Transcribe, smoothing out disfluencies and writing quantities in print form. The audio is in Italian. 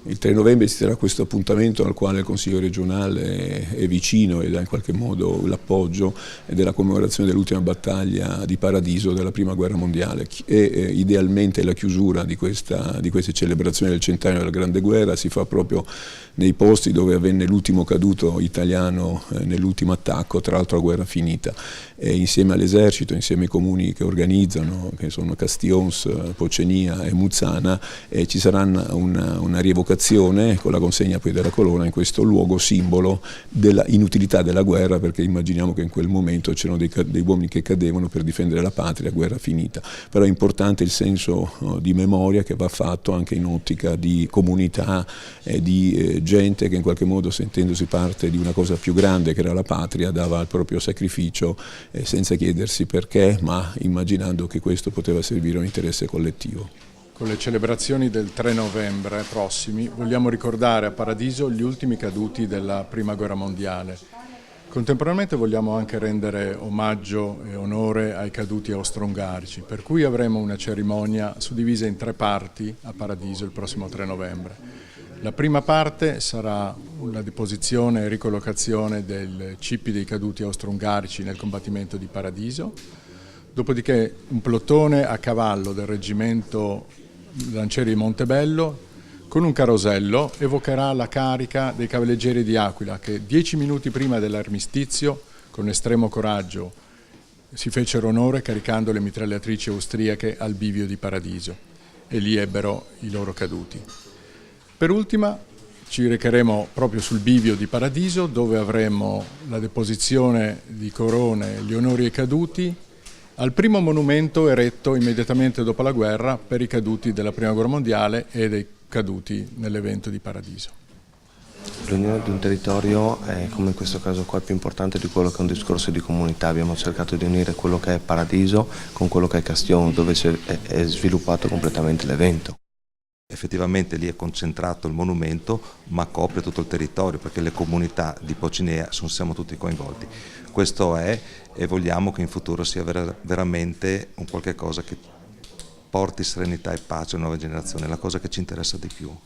Il 3 novembre si terrà questo appuntamento al quale il Consiglio regionale è vicino e dà in qualche modo l'appoggio della commemorazione dell'ultima battaglia di Paradiso della Prima Guerra Mondiale e idealmente la chiusura di queste celebrazioni del centenario della Grande Guerra si fa proprio nei posti dove avvenne l'ultimo caduto italiano nell'ultimo attacco, tra l'altro a guerra finita. Insieme all'esercito, insieme ai comuni che organizzano, che sono Castions, Pocenia e Muzzana, ci sarà una rievocazione con la consegna poi della colonna in questo luogo simbolo della inutilità della guerra, perché immaginiamo che in quel momento c'erano dei uomini che cadevano per difendere la patria, guerra finita. Però è importante il senso di memoria che va fatto anche in ottica di comunità, di gente che in qualche modo, sentendosi parte di una cosa più grande che era la patria, dava il proprio sacrificio senza chiedersi perché, ma immaginando che questo poteva servire a un interesse collettivo. Con le celebrazioni del 3 novembre prossimi vogliamo ricordare a Paradiso gli ultimi caduti della Prima Guerra Mondiale. Contemporaneamente vogliamo anche rendere omaggio e onore ai caduti austro-ungarici, per cui avremo una cerimonia suddivisa in 3 parti a Paradiso il prossimo 3 novembre. La prima parte sarà la deposizione e ricollocazione del cippi dei caduti austro-ungarici nel combattimento di Paradiso, dopodiché un plotone a cavallo del reggimento Lancieri di Montebello con un carosello evocherà la carica dei cavalleggeri di Aquila che 10 minuti prima dell'armistizio, con estremo coraggio, si fecero onore caricando le mitragliatrici austriache al bivio di Paradiso e lì ebbero i loro caduti. Per ultima ci recheremo proprio sul bivio di Paradiso, dove avremo la deposizione di corone, gli onori ai caduti, al primo monumento eretto immediatamente dopo la guerra per i caduti della Prima Guerra Mondiale e dei caduti nell'evento di Paradiso. L'unione di un territorio è, come in questo caso qua, più importante di quello che è un discorso di comunità. Abbiamo cercato di unire quello che è Paradiso con quello che è Castione, dove è sviluppato completamente l'evento. Effettivamente lì è concentrato il monumento, ma copre tutto il territorio perché le comunità di Pocinea siamo tutti coinvolti. Questo è, e vogliamo che in futuro sia veramente un qualche cosa che porti serenità e pace alle nuove generazioni, è la cosa che ci interessa di più.